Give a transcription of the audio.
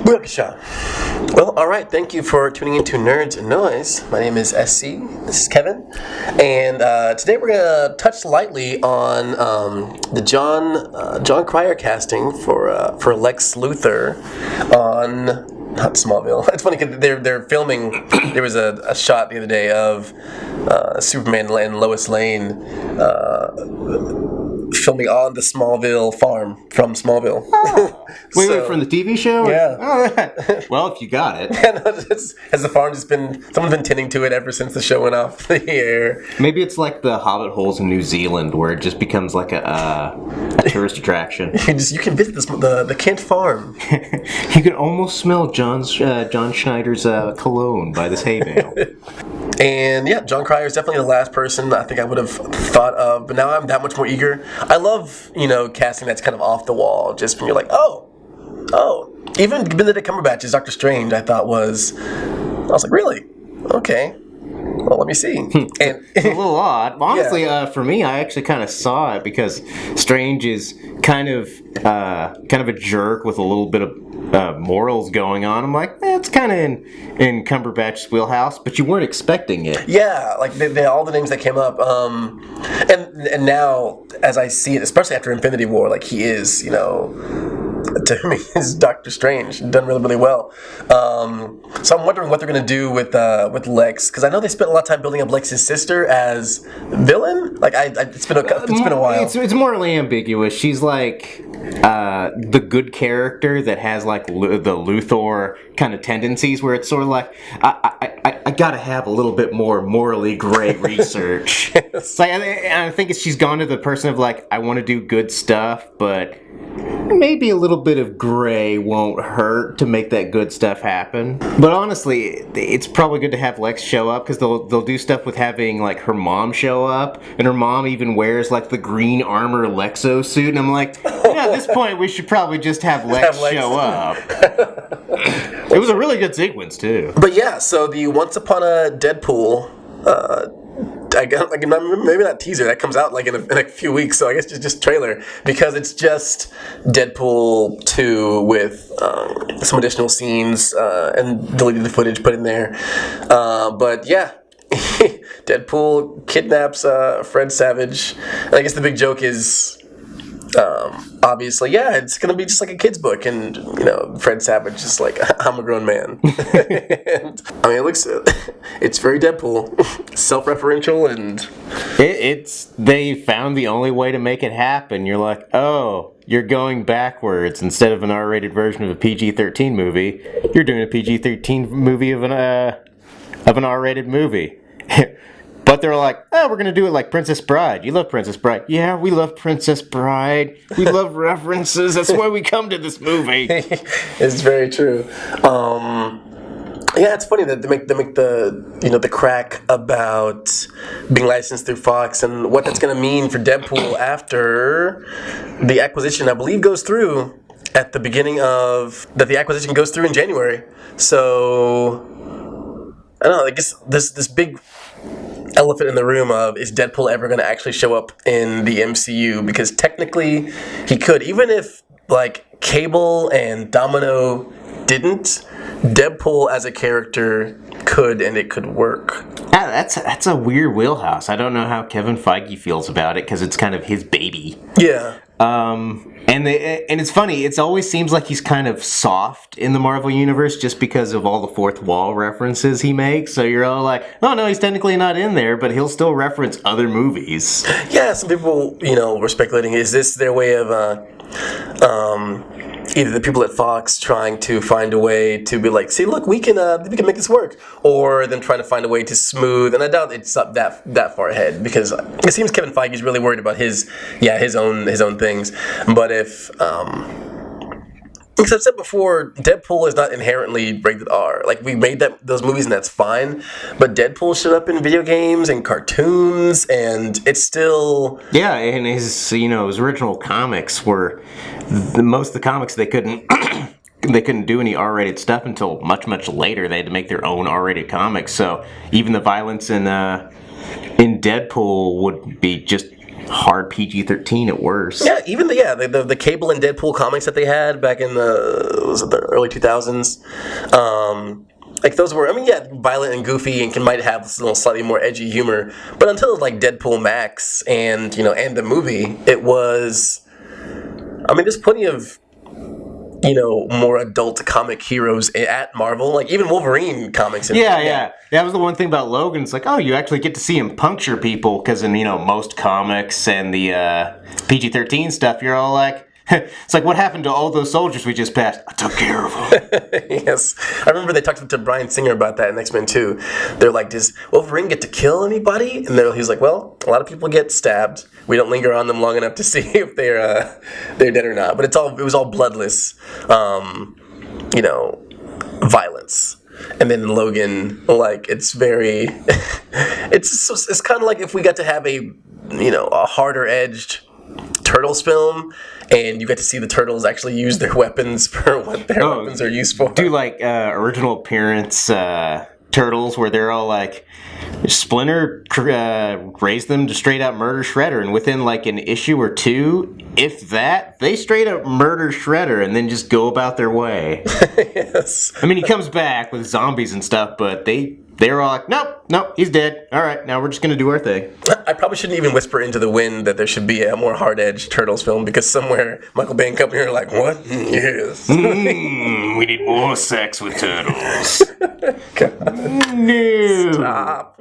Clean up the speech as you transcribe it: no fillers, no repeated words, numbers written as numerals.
Booyakasha. Well, all right. Thank you for tuning into Nerds and Noise. My name is SC. This is Kevin, and today we're gonna touch lightly on the Jon Cryer casting for Lex Luthor on not Smallville. It's funny because they're filming. There was a shot the other day of Superman and Lois Lane filming on the Smallville farm from Smallville. Oh. Wait, from the TV show? Yeah. Oh, well, if you got it. Has the farm someone's been tending to it ever since the show went off the air? Maybe it's like the Hobbit holes in New Zealand where it just becomes like a tourist attraction. You can visit the Kent farm. You can almost smell John Schneider's cologne by this hay bale. And yeah, Jon Cryer is definitely the last person I think I would have thought of, but now I'm that much more eager. I love, casting that's kind of off the wall, just when you're like, oh. Even Benedict Cumberbatch's Doctor Strange, I was like, really? Okay. Well, let me see. And it's a little odd. Honestly, for me, I actually kind of saw it because Strange is kind of a jerk with a little bit of morals going on. I'm like, it's kind of in Cumberbatch's wheelhouse, but you weren't expecting it. Yeah, like all the names that came up, and now as I see it, especially after Infinity War, like he is, to me, is Doctor Strange done really, really well. So I'm wondering what they're going to do with Lex, because I know they spent a lot of time building up Lex's sister as villain. Like it's been a while. It's morally ambiguous. She's like the good character that has like the Luthor kind of tendencies, where it's sort of like I gotta have a little bit more morally gray research. Yes. Like, I think she's gone to the person of like, I want to do good stuff, but maybe a little bit of gray won't hurt to make that good stuff happen. But honestly, it's probably good to have Lex show up, because they'll do stuff with having like her mom show up, and her mom even wears like the green armor Lexo suit, and I'm like, at this point we should probably just have Lex show up. It was a really good sequence too. But yeah, so the Once Upon a Deadpool, maybe not teaser, that comes out like in a few weeks, so I guess just trailer, because it's just Deadpool 2 with some additional scenes and deleted footage put in there. But yeah, Deadpool kidnaps Fred Savage, and I guess the big joke is obviously, it's gonna be just like a kid's book, and Fred Savage is like, I'm a grown man. And, it's very Deadpool, self-referential, and they found the only way to make it happen. You're like, oh, you're going backwards. Instead of an R-rated version of a PG-13 movie, you're doing a PG-13 movie of an R-rated movie. But they're like, we're going to do it like Princess Bride. You love Princess Bride. Yeah, we love Princess Bride. We love references. That's why we come to this movie. It's very true. It's funny that they make the crack about being licensed through Fox and what that's going to mean for Deadpool after the acquisition, I believe, goes through at the beginning of... That the acquisition goes through in January. So, I don't know, I guess this big... elephant in the room of, is Deadpool ever going to actually show up in the MCU? Because technically he could, even if like Cable and Domino didn't, Deadpool as a character could, and it could work. That's a weird wheelhouse. I don't know how Kevin Feige feels about it, because it's kind of his baby. Yeah. And it's funny, it always seems like he's kind of soft in the Marvel Universe just because of all the fourth wall references he makes. So you're all like, oh no, he's technically not in there, but he'll still reference other movies. Yeah, some people, were speculating, is this their way of, either the people at Fox trying to find a way to be like, see, look, we can make this work, or them trying to find a way to smooth. And I doubt it's up that far ahead, because it seems Kevin Feige is really worried about his own things. But if because I've said before, Deadpool is not inherently rated R. Like, we made those movies, and that's fine. But Deadpool showed up in video games and cartoons, and it's still... Yeah, and his original comics were... Most of the comics, they couldn't... They couldn't do any R-rated stuff until much, much later. They had to make their own R-rated comics. So even the violence in Deadpool would be just hard PG-13 at worst. Yeah, even the Cable and Deadpool comics that they had back in the early 2000s. Like those were, violent and goofy and might have a little slightly more edgy humor. But until like Deadpool Max and the movie, it was. There's plenty of more adult comic heroes at Marvel. Like even Wolverine comics. Yeah. That was the one thing about Logan. It's like, oh, you actually get to see him puncture people because in most comics and the PG-13 stuff, you're all like. It's like, what happened to all those soldiers we just passed? I took care of them. Yes. I remember they talked to Bryan Singer about that in X-Men 2. They're like, does Wolverine get to kill anybody? And he's like, well, a lot of people get stabbed. We don't linger on them long enough to see if they're dead or not. But it was all bloodless, violence. And then Logan, like, it's very... it's kind of like if we got to have a harder-edged Turtles film, and you get to see the Turtles actually use their weapons for what their weapons are used for. Do like original appearance Turtles where they're all like, Splinter raised them to straight out murder Shredder, and within like an issue or two, if that, they straight up murder Shredder and then just go about their way. Yes. He comes back with zombies and stuff, but they're all like, nope, he's dead. All right, now we're just going to do our thing. I probably shouldn't even whisper into the wind that there should be a more hard-edged Turtles film, because somewhere Michael Bay and company are like, what? Yes. We need more sex with turtles. God. No. Stop.